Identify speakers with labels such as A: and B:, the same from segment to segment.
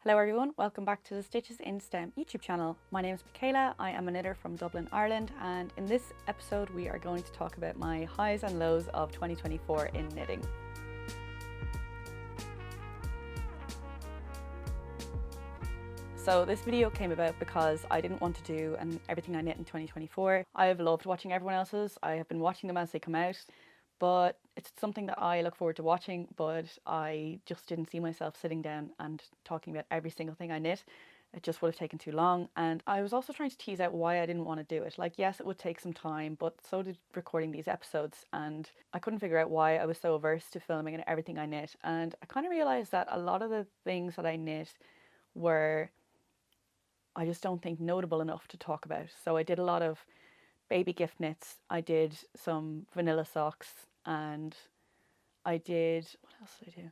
A: Hello everyone, welcome back to the Stitches in STEM YouTube channel. My name is Michaela, I am a knitter from Dublin, Ireland, and in this episode we are going to talk about my highs and lows of 2024 in knitting. So this video came about because I didn't want to do everything I knit in 2024. I have loved watching everyone else's, I have been watching them as they come out, but it's something that I look forward to watching, but I just didn't see myself sitting down and talking about every single thing I knit. It just would have taken too long, and I was also trying to tease out why I didn't want to do it. Like, yes, it would take some time, but so did recording these episodes, and I couldn't figure out why I was so averse to filming and everything I knit. And I kind of realised that a lot of the things that I knit were, I just don't think, notable enough to talk about. So I did a lot of baby gift knits, I did some vanilla socks, and I did, what else did I do?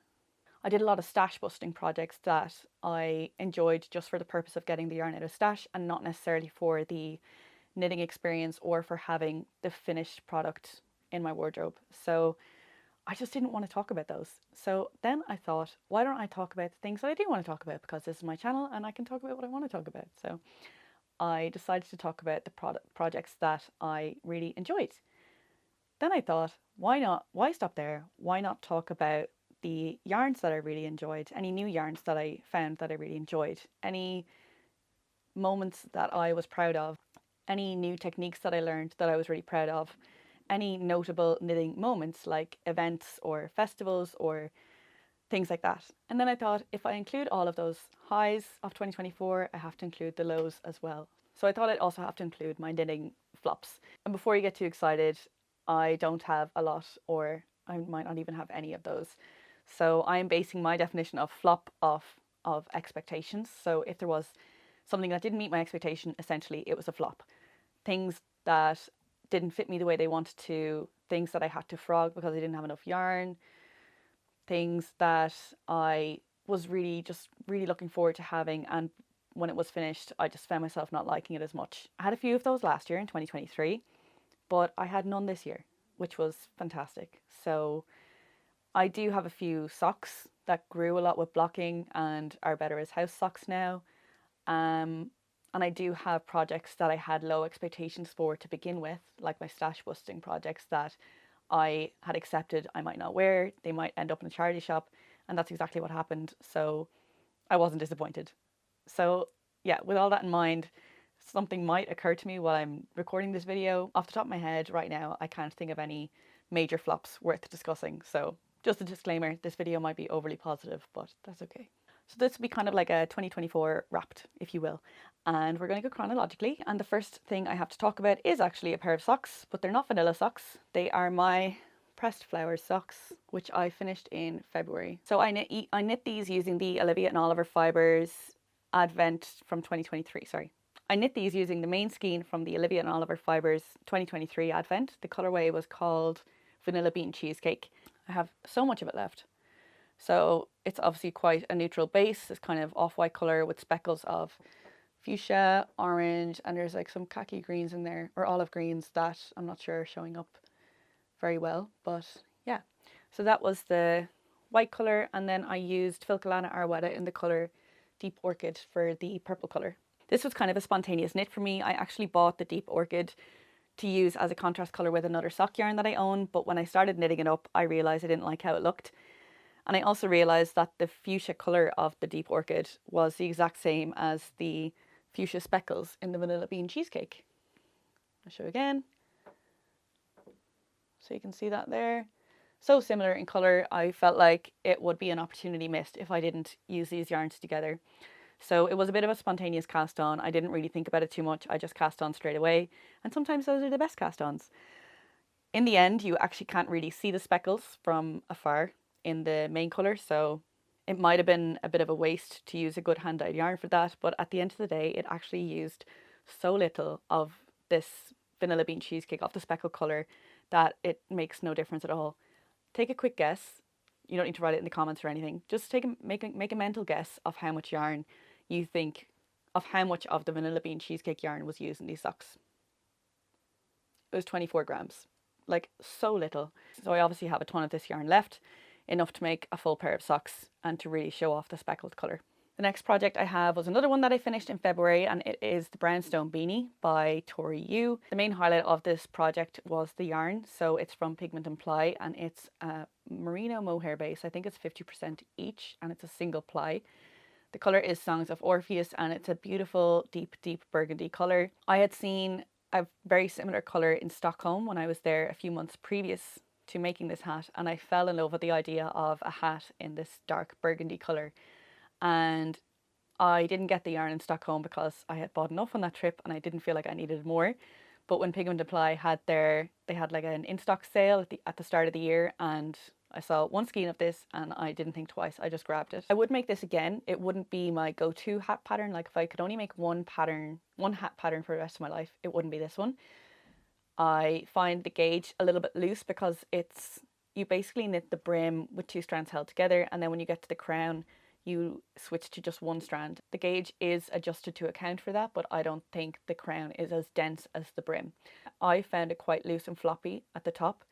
A: I did a lot of stash busting projects that I enjoyed just for the purpose of getting the yarn out of stash and not necessarily for the knitting experience or for having the finished product in my wardrobe. So I just didn't want to talk about those. So then I thought, why don't I talk about the things that I do want to talk about, because this is my channel and I can talk about what I want to talk about. So I decided to talk about the projects that I really enjoyed. Then I thought, why not? Why stop there? Why not talk about the yarns that I really enjoyed, any new yarns that I found that I really enjoyed, any moments that I was proud of, any new techniques that I learned that I was really proud of, any notable knitting moments like events or festivals or things like that. And then I thought, if I include all of those highs of 2024, I have to include the lows as well. So I thought I'd also have to include my knitting flops. And before you get too excited, I don't have a lot, or I might not even have any of those. So I'm basing my definition of flop off of expectations. So if there was something that didn't meet my expectation, essentially it was a flop. Things that didn't fit me the way they wanted to, things that I had to frog because I didn't have enough yarn, things that I was really looking forward to having, and when it was finished I just found myself not liking it as much. I had a few of those last year in 2023, but I had none this year, which was fantastic. So I do have a few socks that grew a lot with blocking and are better as house socks now. And I do have projects that I had low expectations for to begin with, like my stash busting projects that I had accepted I might not wear. They might end up in a charity shop, and that's exactly what happened. So I wasn't disappointed. So yeah, with all that in mind, something might occur to me while I'm recording this video. Off the top of my head right now, I can't think of any major flops worth discussing. So just a disclaimer, this video might be overly positive, but that's okay. So this will be kind of like a 2024 wrapped, if you will. And we're going to go chronologically. And the first thing I have to talk about is actually a pair of socks, but they're not vanilla socks. They are my pressed flowers socks, which I finished in February. So I knit these using the Olivia and Oliver Fibres Advent from 2023, sorry. I knit these using the main skein from the Olivia and Oliver Fibres 2023 Advent. The colourway was called Vanilla Bean Cheesecake. I have so much of it left. So it's obviously quite a neutral base, this kind of off-white colour with speckles of fuchsia, orange, and there's like some khaki greens in there, or olive greens that I'm not sure are showing up very well, but yeah. So that was the white colour, and then I used Filcolana Arwetta in the colour Deep Orchid for the purple colour. This was kind of a spontaneous knit for me. I actually bought the Deep Orchid to use as a contrast colour with another sock yarn that I own, but when I started knitting it up, I realised I didn't like how it looked. And I also realised that the fuchsia colour of the Deep Orchid was the exact same as the fuchsia speckles in the Vanilla Bean Cheesecake. I'll show you again. So you can see that there. So similar in colour, I felt like it would be an opportunity missed if I didn't use these yarns together. So it was a bit of a spontaneous cast on. I didn't really think about it too much. I just cast on straight away. And sometimes those are the best cast ons. In the end, you actually can't really see the speckles from afar in the main colour. So it might have been a bit of a waste to use a good hand-dyed yarn for that. But at the end of the day, it actually used so little of this Vanilla Bean Cheesecake, of the speckle colour, that it makes no difference at all. Take a quick guess. You don't need to write it in the comments or anything. Just make a mental guess of how much yarn you think, of how much of the Vanilla Bean Cheesecake yarn was used in these socks. It was 24 grams, like so little. So I obviously have a ton of this yarn left, enough to make a full pair of socks and to really show off the speckled colour. The next project I have was another one that I finished in February, and it is the Brownstone beanie by Tori Yu. The main highlight of this project was the yarn. So it's from Pigment and Ply, and it's a merino mohair base. I think it's 50% each, and it's a single ply. The colour is Songs of Orpheus, and it's a beautiful deep burgundy colour. I had seen a very similar colour in Stockholm when I was there a few months previous to making this hat, and I fell in love with the idea of a hat in this dark burgundy colour. And I didn't get the yarn in Stockholm because I had bought enough on that trip and I didn't feel like I needed more. But when Pigment Apply had they had like an in-stock sale at the start of the year, and I saw one skein of this and I didn't think twice, I just grabbed it. I would make this again. It wouldn't be my go-to hat pattern. Like if I could only make one hat pattern for the rest of my life, it wouldn't be this one. I find the gauge a little bit loose because you basically knit the brim with two strands held together, and then when you get to the crown, you switch to just one strand. The gauge is adjusted to account for that, but I don't think the crown is as dense as the brim. I found it quite loose and floppy at the top,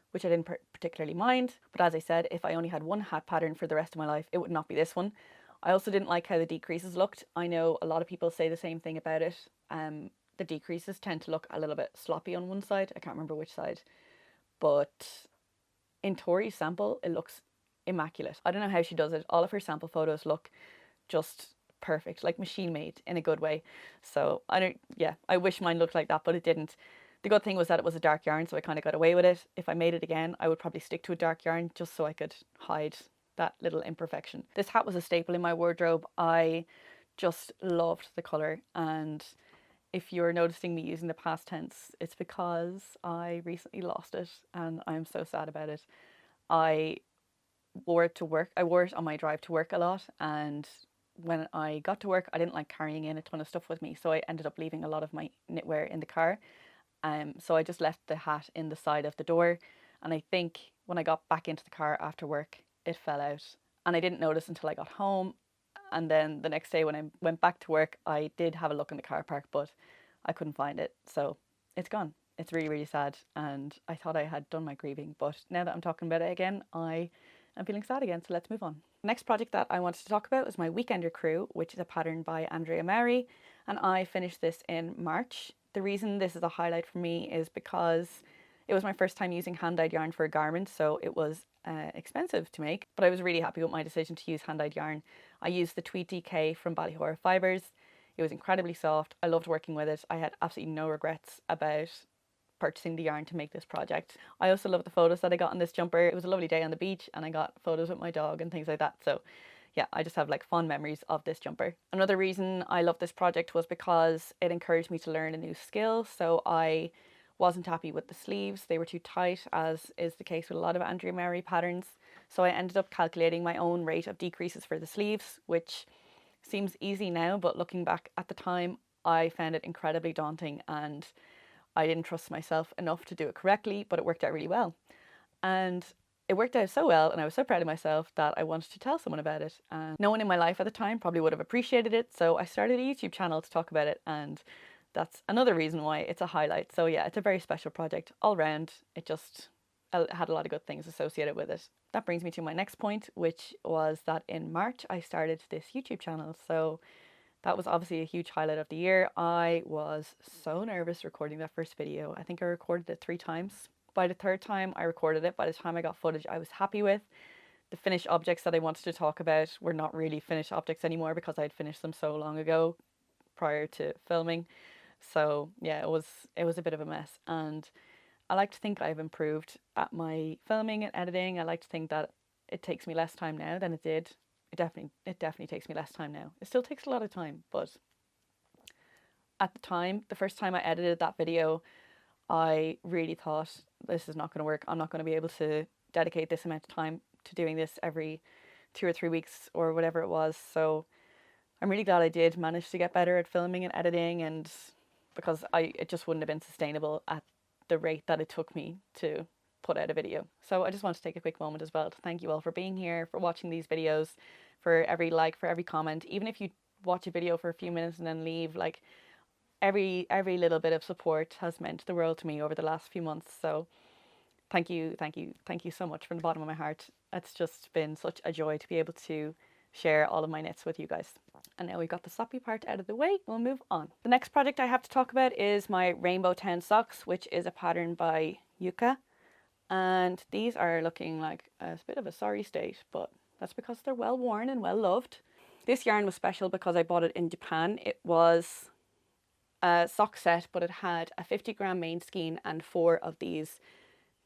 A: which I didn't particularly mind. But as I said, if I only had one hat pattern for the rest of my life, it would not be this one. I also didn't like how the decreases looked. I know a lot of people say the same thing about it. The decreases tend to look a little bit sloppy on one side. I can't remember which side. But in Tori's sample, it looks immaculate. I don't know how she does it. All of her sample photos look just perfect, like machine made in a good way. So I wish mine looked like that, but it didn't. The good thing was that it was a dark yarn, so I kind of got away with it. If I made it again, I would probably stick to a dark yarn just so I could hide that little imperfection. This hat was a staple in my wardrobe. I just loved the colour, and if you're noticing me using the past tense, it's because I recently lost it and I'm so sad about it. I wore it to work. I wore it on my drive to work a lot, and when I got to work I didn't like carrying in a ton of stuff with me, so I ended up leaving a lot of my knitwear in the car. So I just left the hat in the side of the door, and I think when I got back into the car after work it fell out, and I didn't notice until I got home. And then the next day when I went back to work, I did have a look in the car park, but I couldn't find it, so it's gone. It's really sad, and I thought I had done my grieving, but now that I'm talking about it again, I'm feeling sad again, so let's move on. The next project that I wanted to talk about is my Weekender Crew, which is a pattern by Andrea Mari, and I finished this in March. The reason this is a highlight for me is because it was my first time using hand-dyed yarn for a garment, so it was expensive to make, but I was really happy with my decision to use hand-dyed yarn. I used the Tweed DK from Ballyhora Fibres. It was incredibly soft. I loved working with it. I had absolutely no regrets about purchasing the yarn to make this project. I also love the photos that I got on this jumper. It was a lovely day on the beach and I got photos with my dog and things like that. So yeah, I just have like fond memories of this jumper. Another reason I love this project was because it encouraged me to learn a new skill. So I wasn't happy with the sleeves. They were too tight, as is the case with a lot of Andrea Mari patterns. So I ended up calculating my own rate of decreases for the sleeves, which seems easy now, but looking back at the time, I found it incredibly daunting and I didn't trust myself enough to do it correctly, but it worked out really well. And it worked out so well, and I was so proud of myself that I wanted to tell someone about it. And no one in my life at the time probably would have appreciated it, so I started a YouTube channel to talk about it, and that's another reason why it's a highlight. So yeah, it's a very special project all round. It just had a lot of good things associated with it. That brings me to my next point, which was that in March I started this YouTube channel. So that was obviously a huge highlight of the year. I was so nervous recording that first video. I think I recorded it 3 times. By the third time I recorded it, by the time I got footage I was happy with. The finished objects that I wanted to talk about were not really finished objects anymore because I'd finished them so long ago prior to filming. So yeah, it was a bit of a mess, and I like to think I've improved at my filming and editing. I like to think that it takes me less time now than it did. It definitely takes me less time now. It still takes a lot of time, but at the time, the first time I edited that video, I really thought this is not going to work. I'm not going to be able to dedicate this amount of time to doing this every 2 or 3 weeks or whatever it was. So I'm really glad I did manage to get better at filming and editing, and because it just wouldn't have been sustainable at the rate that it took me to put out a video. So I just want to take a quick moment as well to thank you all for being here, for watching these videos, for every like, for every comment. Even if you watch a video for a few minutes and then leave, like every little bit of support has meant the world to me over the last few months. So thank you so much from the bottom of my heart. It's just been such a joy to be able to share all of my knits with you guys. And now we've got the soppy part out of the way, we'll move on. The next project I have to talk about is my Rainbow 10 socks, which is a pattern by Yuka. And these are looking like a bit of a sorry state, but that's because they're well worn and well loved. This yarn was special because I bought it in Japan. It was a sock set, but it had a 50-gram main skein and 4 of these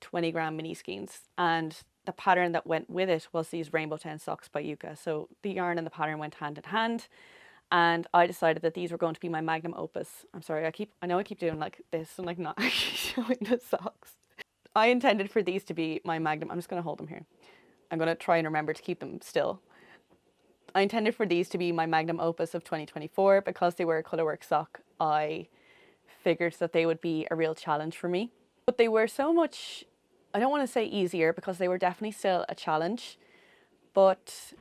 A: 20-gram mini skeins. And the pattern that went with it was these Rainbow 10 socks by Yuka. So the yarn and the pattern went hand in hand. And I decided that these were going to be my magnum opus. I'm sorry, I know I keep doing like this and like not actually showing the socks. I intended for these to be my magnum. I'm just going to hold them here. I'm going to try and remember to keep them still. I intended for these to be my magnum opus of 2024 because they were a colourwork sock. I figured that they would be a real challenge for me. But they were so much, I don't want to say easier because they were definitely still a challenge, but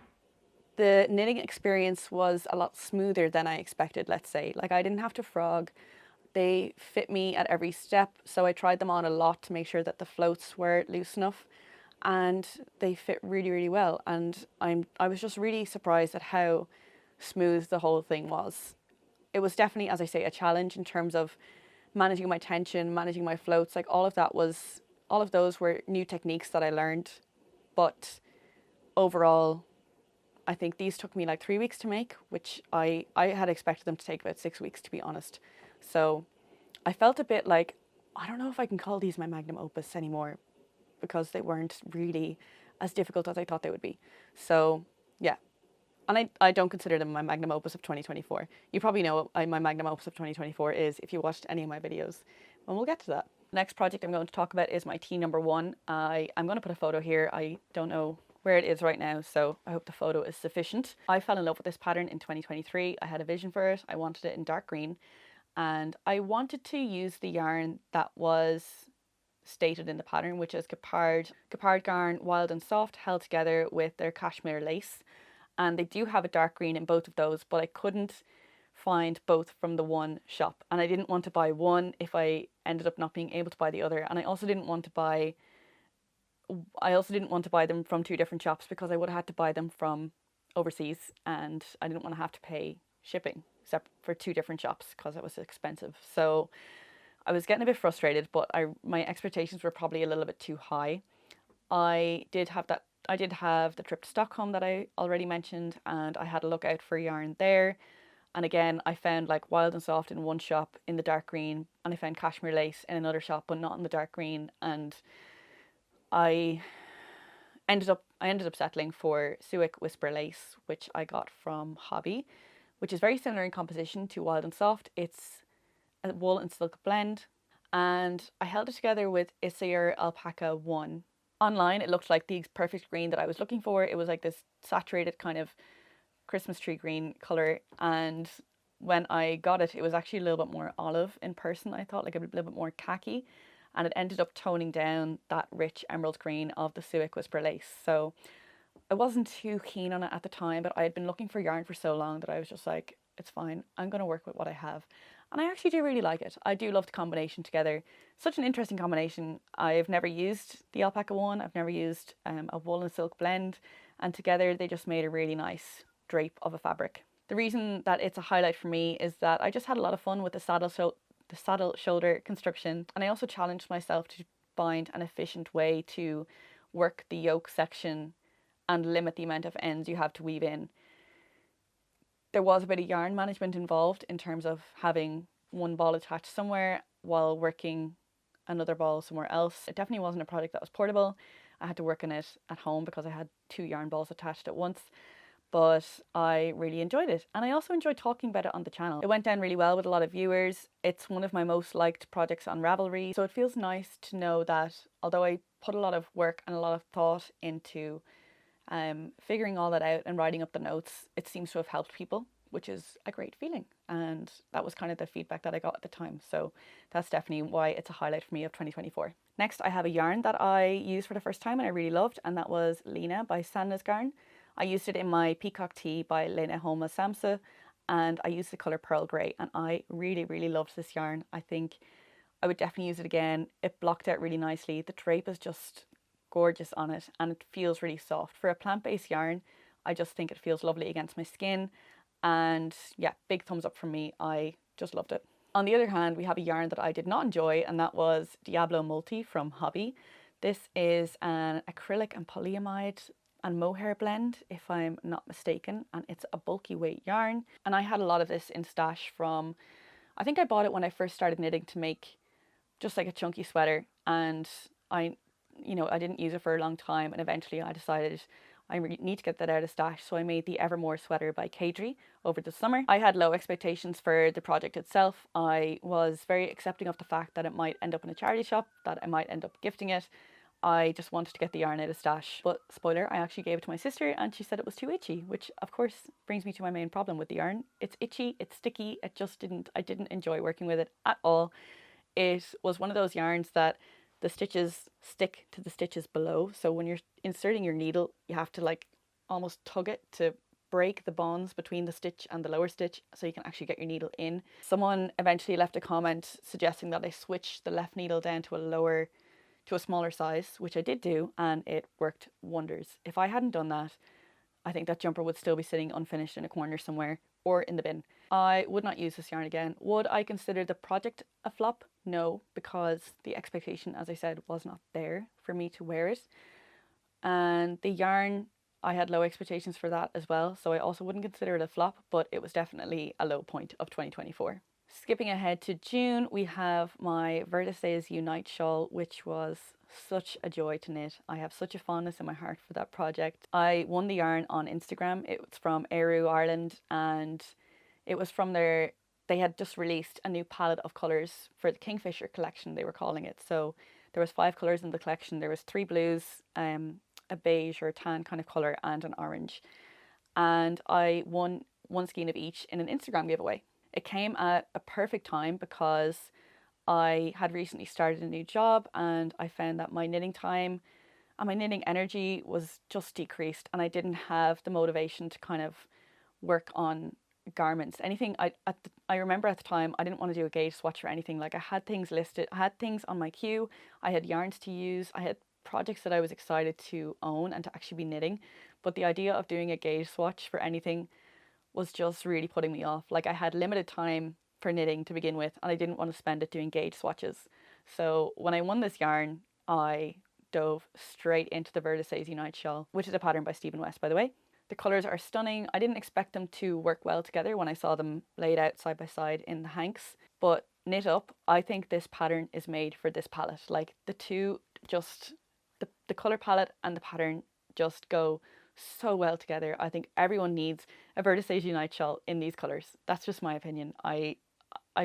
A: the knitting experience was a lot smoother than I expected, let's say. Like I didn't have to frog. They fit me at every step, so I tried them on a lot to make sure that the floats were loose enough, and they fit really, really well. And I was just really surprised at how smooth the whole thing was. It was definitely, as I say, a challenge in terms of managing my tension, managing my floats. Like all of those were new techniques that I learned, but overall, I think these took me like 3 weeks to make, which I had expected them to take about 6 weeks, to be honest. So I felt a bit like, I don't know if I can call these my magnum opus anymore because they weren't really as difficult as I thought they would be. So yeah, and I don't consider them my magnum opus of 2024. You probably know what my magnum opus of 2024 is if you watched any of my videos, and we'll get to that. The next project I'm going to talk about is my T number 1. I'm going to put a photo here. I don't know where it is right now, so I hope the photo is sufficient. I fell in love with this pattern in 2023. I had a vision for it. I wanted it in dark green, and I wanted to use the yarn that was stated in the pattern, which is Gepard yarn, wild and soft, held together with their cashmere lace. And they do have a dark green in both of those, but I couldn't find both from the one shop, and I didn't want to buy one if I ended up not being able to buy the other. And I also didn't want to buy them from 2 different shops because I would have had to buy them from overseas, and I didn't want to have to pay shipping for 2 different shops because it was expensive. So I was getting a bit frustrated, but my expectations were probably a little bit too high. I did have the trip to Stockholm that I already mentioned, and I had a look out for yarn there. And again, I found like wild and soft in one shop in the dark green, and I found cashmere lace in another shop but not in the dark green. And I ended up settling for Suic Whisper Lace, which I got from Hobby, which is very similar in composition to wild and soft. It's a wool and silk blend, and I held it together with Isair Alpaca 1. Online, it looked like the perfect green that I was looking for. It was like this saturated kind of Christmas tree green colour, and when I got it, it was actually a little bit more olive in person. I thought like a little bit more khaki, and it ended up toning down that rich emerald green of the Suic Whisper Lace. So I wasn't too keen on it at the time, but I had been looking for yarn for so long that I was just like, it's fine, I'm going to work with what I have. And I actually do really like it. I do love the combination together. Such an interesting combination. I've never used the alpaca one. I've never used a wool and silk blend. And together they just made a really nice drape of a fabric. The reason that it's a highlight for me is that I just had a lot of fun with the saddle shoulder construction. And I also challenged myself to find an efficient way to work the yoke section and limit the amount of ends you have to weave in. There was a bit of yarn management involved in terms of having one ball attached somewhere while working another ball somewhere else. It definitely wasn't a project that was portable. I had to work on it at home because I had 2 yarn balls attached at once, but I really enjoyed it. And I also enjoyed talking about it on the channel. It went down really well with a lot of viewers. It's one of my most liked projects on Ravelry. So it feels nice to know that although I put a lot of work and a lot of thought into figuring all that out and writing up the notes, it seems to have helped people, which is a great feeling. And that was kind of the feedback that I got at the time. So that's definitely why it's a highlight for me of 2024. Next, I have a yarn that I used for the first time and I really loved, and that was Lena by Sanna's Garn. I used it in my Peacock Tee by Lena Homa Samsa, and I used the colour Pearl Grey, and I really, really loved this yarn. I think I would definitely use it again. It blocked out really nicely. The drape is just gorgeous on it, and it feels really soft. For a plant-based yarn, I just think it feels lovely against my skin. And yeah, big thumbs up from me. I just loved it. On the other hand, we have a yarn that I did not enjoy, and that was Diablo Multi from Hobby. This is an acrylic and polyamide and mohair blend, if I'm not mistaken, and it's a bulky weight yarn. And I had a lot of this in stash from, I think I bought it when I first started knitting to make just like a chunky sweater, and I didn't use it for a long time, and eventually I decided I need to get that out of stash, so I made the Evermore sweater by Kadri over the summer. I had low expectations for the project itself. I was very accepting of the fact that it might end up in a charity shop, that I might end up gifting it. I just wanted to get the yarn out of stash. But spoiler, I actually gave it to my sister and she said it was too itchy, which of course brings me to my main problem with the yarn. It's itchy, it's sticky, I didn't enjoy working with it at all. It was one of those yarns that the stitches stick to the stitches below. So when you're inserting your needle, you have to like almost tug it to break the bonds between the stitch and the lower stitch so you can actually get your needle in. Someone eventually left a comment suggesting that I switch the left needle down to a smaller size, which I did do, and it worked wonders. If I hadn't done that, I think that jumper would still be sitting unfinished in a corner somewhere or in the bin. I would not use this yarn again. Would I consider the project a flop? No, because the expectation, as I said, was not there for me to wear it. And the yarn, I had low expectations for that as well, so I also wouldn't consider it a flop, but it was definitely a low point of 2024. Skipping ahead to June, we have my Vertices Unite shawl, which was such a joy to knit. I have such a fondness in my heart for that project. I won the yarn on Instagram. It was from Eru Ireland, and it was from they had just released a new palette of colours for the Kingfisher collection, they were calling it. So there was 5 colours in the collection. There was 3 blues, a beige or a tan kind of colour, and an orange. And I won 1 skein of each in an Instagram giveaway. It came at a perfect time because I had recently started a new job and I found that my knitting time and my knitting energy was just decreased, and I didn't have the motivation to kind of work on garments. Anything I remember at the time, I didn't want to do a gauge swatch or anything. Like, I had things listed, I had things on my queue, I had yarns to use, I had projects that I was excited to own and to actually be knitting, but the idea of doing a gauge swatch for anything was just really putting me off. Like, I had limited time for knitting to begin with, and I didn't want to spend it doing gauge swatches. So when I won this yarn, I dove straight into the Vertices Unite shawl, which is a pattern by Stephen West, by the way. The colours are stunning. I didn't expect them to work well together when I saw them laid out side by side in the hanks, but knit up, I think this pattern is made for this palette. Like, the two just, the colour palette and the pattern just go so well together. I think everyone needs a Vertices Unite shawl in these colours. That's just my opinion. I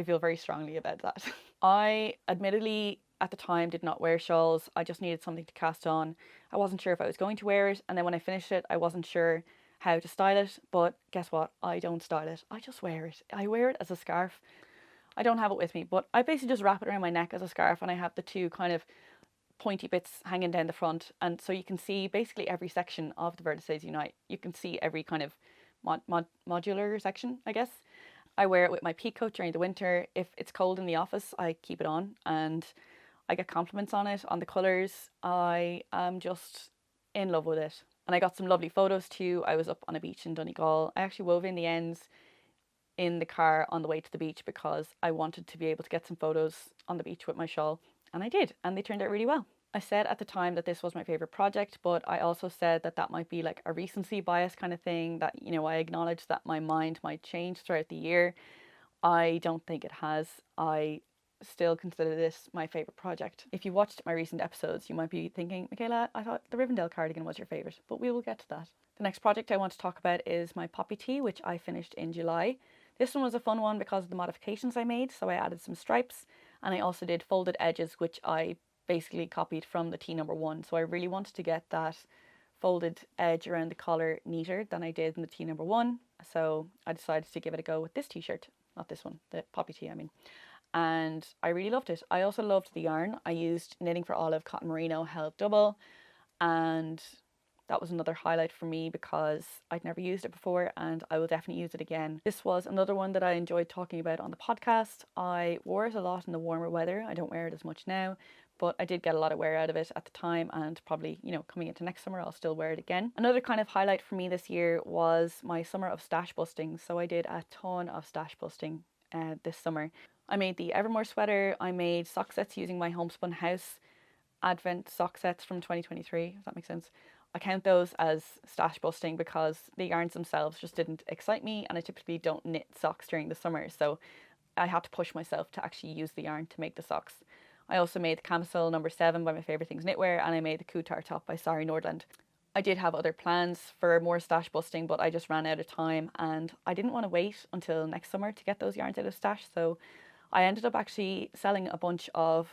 A: feel very strongly about that. I admittedly at the time did not wear shawls. I just needed something to cast on. I wasn't sure if I was going to wear it, and then when I finished it, I wasn't sure how to style it. But guess what? I don't style it. I just wear it. I wear it as a scarf. I don't have it with me, but I basically just wrap it around my neck as a scarf, and I have the 2 kind of pointy bits hanging down the front, and so you can see basically every section of the Vertices Unite. You can see every kind of modular section, I guess. I wear it with my peacoat during the winter. If it's cold in the office, I keep it on, and I get compliments on it, on the colours. I am just in love with it. And I got some lovely photos too. I was up on a beach in Donegal. I actually wove in the ends in the car on the way to the beach because I wanted to be able to get some photos on the beach with my shawl. And I did, and they turned out really well. I said at the time that this was my favourite project, but I also said that that might be like a recency bias kind of thing, that, you know, I acknowledge that my mind might change throughout the year. I don't think it has. I still consider this my favourite project. If you watched my recent episodes, you might be thinking, Michaela, I thought the Rivendell cardigan was your favourite, but we will get to that. The next project I want to talk about is my poppy tee, which I finished in July. This one was a fun one because of the modifications I made. So I added some stripes, and I also did folded edges, which I basically copied from the tee number 1. So I really wanted to get that folded edge around the collar neater than I did in the tee number 1. So I decided to give it a go with this t-shirt, not this one, the poppy tee I mean. And I really loved it. I also loved the yarn. I used Knitting for Olive Cotton Merino held double, and that was another highlight for me because I'd never used it before, and I will definitely use it again. This was another one that I enjoyed talking about on the podcast. I wore it a lot in the warmer weather. I don't wear it as much now, but I did get a lot of wear out of it at the time, and probably, you know, coming into next summer I'll still wear it again. Another kind of highlight for me this year was my summer of stash busting. So I did a ton of stash busting this summer. I made the Evermore sweater, I made sock sets using my Homespun House Advent sock sets from 2023, if that makes sense. I count those as stash busting because the yarns themselves just didn't excite me, and I typically don't knit socks during the summer, so I had to push myself to actually use the yarn to make the socks. I also made the camisole number 7 by My Favourite Things Knitwear, and I made the Kutar top by Sari Nordland. I did have other plans for more stash busting, but I just ran out of time, and I didn't want to wait until next summer to get those yarns out of stash, so I ended up actually selling a bunch of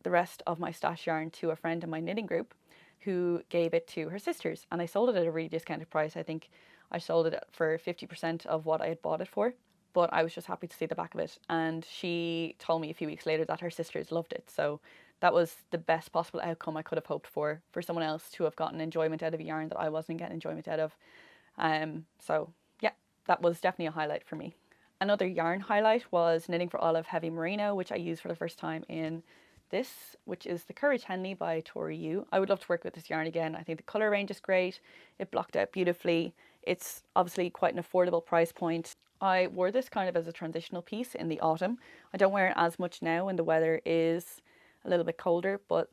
A: the rest of my stash yarn to a friend in my knitting group who gave it to her sisters, and I sold it at a really discounted price. I think I sold it for 50% of what I had bought it for, but I was just happy to see the back of it, and she told me a few weeks later that her sisters loved it. So that was the best possible outcome I could have hoped for someone else to have gotten enjoyment out of a yarn that I wasn't getting enjoyment out of. So yeah, that was definitely a highlight for me. Another yarn highlight was knitting for Olive Heavy Merino, which I used for the first time in this, which is the Courage Henley by Tori Yu. I would love to work with this yarn again. I think the colour range is great. It blocked out beautifully. It's obviously quite an affordable price point. I wore this kind of as a transitional piece in the autumn. I don't wear it as much now when the weather is a little bit colder, but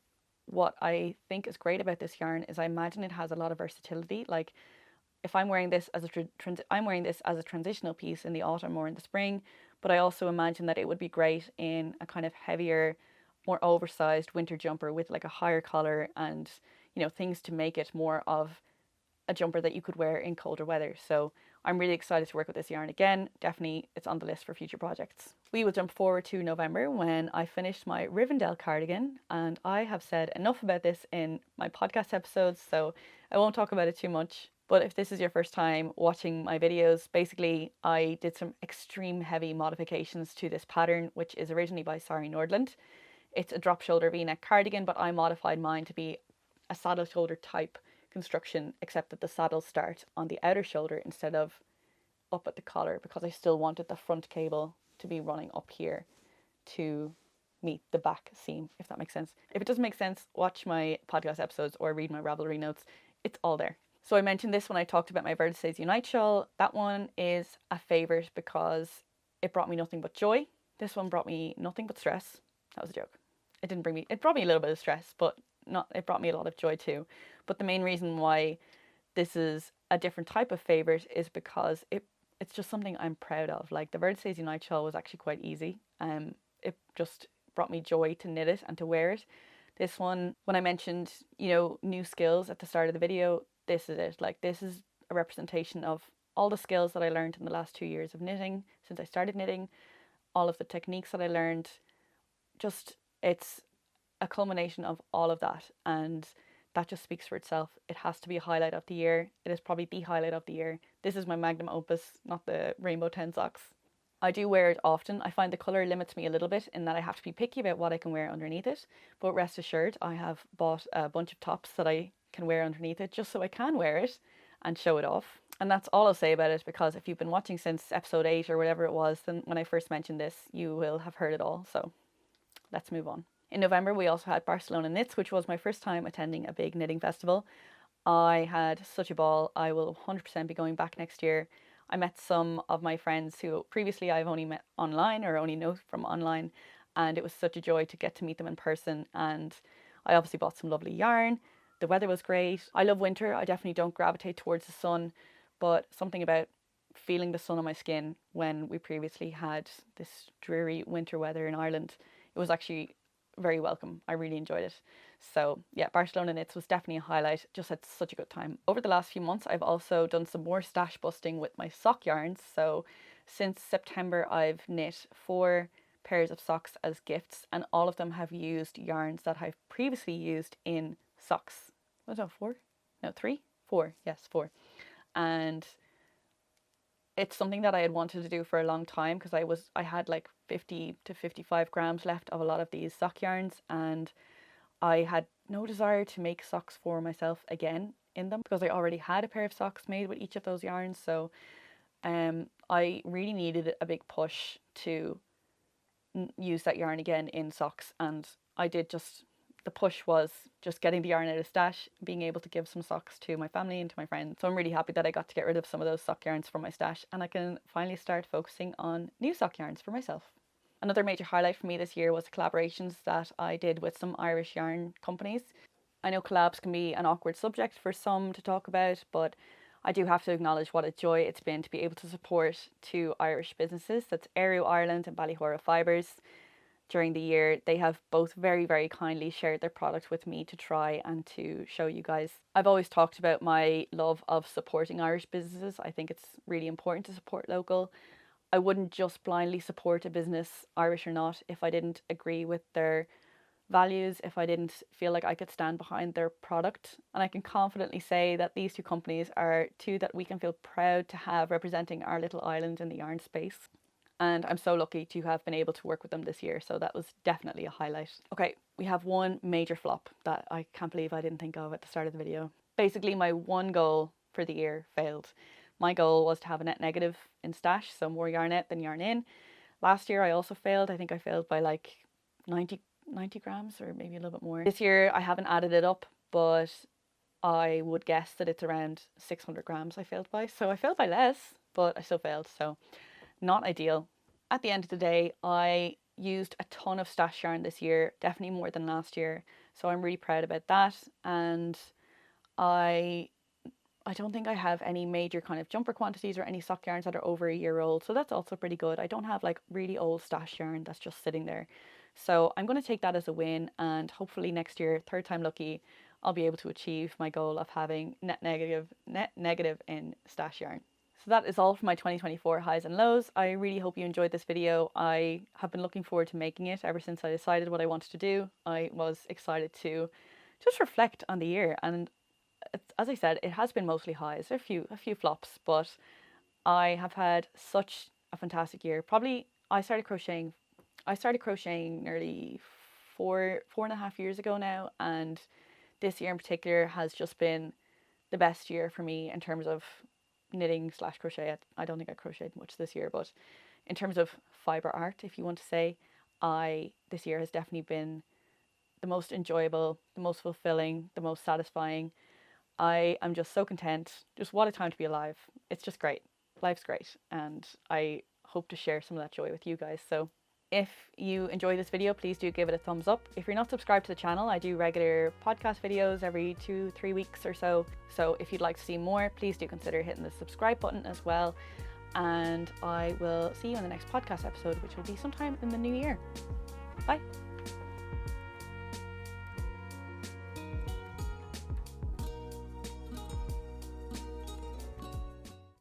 A: what I think is great about this yarn is I imagine it has a lot of versatility. Like, if I'm wearing this as a transitional piece in the autumn or in the spring, but I also imagine that it would be great in a kind of heavier, more oversized winter jumper with like a higher collar and, you know, things to make it more of a jumper that you could wear in colder weather. So I'm really excited to work with this yarn again. Definitely it's on the list for future projects. We will jump forward to November when I finished my Rivendell cardigan, and I have said enough about this in my podcast episodes, so I won't talk about it too much. But if this is your first time watching my videos, basically I did some extreme heavy modifications to this pattern, which is originally by Sari Nordland. It's a drop shoulder v-neck cardigan, but I modified mine to be a saddle shoulder type construction, except that the saddles start on the outer shoulder instead of up at the collar, because I still wanted the front cable to be running up here to meet the back seam, if that makes sense. If it doesn't make sense, watch my podcast episodes or read my Ravelry notes. It's all there. So I mentioned this when I talked about my Vertices Unite shawl. That one is a favourite because it brought me nothing but joy. This one brought me nothing but stress. That was a joke. It brought me a little bit of stress, but it brought me a lot of joy too. But the main reason why this is a different type of favourite is because it's just something I'm proud of. Like, the Vertices Unite shawl was actually quite easy. It just brought me joy to knit it and to wear it. This one, when I mentioned, you know, new skills at the start of the video, this is it. Like, this is a representation of all the skills that I learned in the last 2 years of knitting, since I started knitting, all of the techniques that I learned. Just, it's a culmination of all of that, and that just speaks for itself. It has to be a highlight of the year. It is probably the highlight of the year. This is my magnum opus, not the Rainbow 10 socks. I do wear it often. I find the colour limits me a little bit in that I have to be picky about what I can wear underneath it, but rest assured I have bought a bunch of tops that I can wear underneath it just so I can wear it and show it off. And that's all I'll say about it, because if you've been watching since episode 8 or whatever it was, then when I first mentioned this, you will have heard it all. So let's move on. In November, we also had Barcelona Knits, which was my first time attending a big knitting festival. I had such a ball. I will 100% be going back next year. I met some of my friends who previously I've only met online or only know from online, and it was such a joy to get to meet them in person. And I obviously bought some lovely yarn. The weather was great. I love winter. I definitely don't gravitate towards the sun, but something about feeling the sun on my skin when we previously had this dreary winter weather in Ireland, it was actually very welcome. I really enjoyed it. So yeah, Barcelona Knits was definitely a highlight. Just had such a good time. Over the last few months, I've also done some more stash busting with my sock yarns. So since September, I've knit 4 pairs of socks as gifts, and all of them have used yarns that I've previously used in socks. Was that 4? No, 3? 4. Yes, 4. And it's something that I had wanted to do for a long time, because I had like 50 to 55 grams left of a lot of these sock yarns, and I had no desire to make socks for myself again in them, because I already had a pair of socks made with each of those yarns. So I really needed a big push to use that yarn again in socks, and I did just the push was just getting the yarn out of stash, being able to give some socks to my family and to my friends. So I'm really happy that I got to get rid of some of those sock yarns from my stash, and I can finally start focusing on new sock yarns for myself. Another major highlight for me this year was the collaborations that I did with some Irish yarn companies. I know collabs can be an awkward subject for some to talk about, but I do have to acknowledge what a joy it's been to be able to support two Irish businesses. That's Eru Ireland and Ballyhora Fibres. During the year, they have both very, very kindly shared their product with me to try and to show you guys. I've always talked about my love of supporting Irish businesses. I think it's really important to support local. I wouldn't just blindly support a business, Irish or not, if I didn't agree with their values, if I didn't feel like I could stand behind their product. And I can confidently say that these two companies are two that we can feel proud to have representing our little island in the yarn space. And I'm so lucky to have been able to work with them this year, so that was definitely a highlight. Okay, we have one major flop that I can't believe I didn't think of at the start of the video. Basically, my one goal for the year failed. My goal was to have a net negative in stash, so more yarn out than yarn in. Last year I also failed. I think I failed by like 90 grams or maybe a little bit more. This year I haven't added it up, but I would guess that it's around 600 grams I failed by. So I failed by less, but I still failed, so not ideal. At the end of the day, I used a ton of stash yarn this year, definitely more than last year, so I'm really proud about that. And I don't think I have any major kind of jumper quantities or any sock yarns that are over a year old, so that's also pretty good. I don't have like really old stash yarn that's just sitting there. So I'm going to take that as a win, and hopefully next year, third time lucky, I'll be able to achieve my goal of having net negative in stash yarn. So that is all for my 2024 highs and lows. I really hope you enjoyed this video. I have been looking forward to making it ever since I decided what I wanted to do. I was excited to just reflect on the year, and as I said, it has been mostly highs. There are a few flops, but I have had such a fantastic year. Probably I started crocheting nearly four and a half years ago now, and this year in particular has just been the best year for me in terms of knitting / crochet. I don't think I crocheted much this year, but in terms of fibre art, if you want to say, this year has definitely been the most enjoyable, the most fulfilling, the most satisfying. I am just so content. Just what a time to be alive. It's just great. Life's great, and I hope to share some of that joy with you guys. So if you enjoy this video, please do give it a thumbs up. If you're not subscribed to the channel, I do regular podcast videos every 2-3 weeks or so. So if you'd like to see more, please do consider hitting the subscribe button as well. And I will see you in the next podcast episode, which will be sometime in the new year. Bye.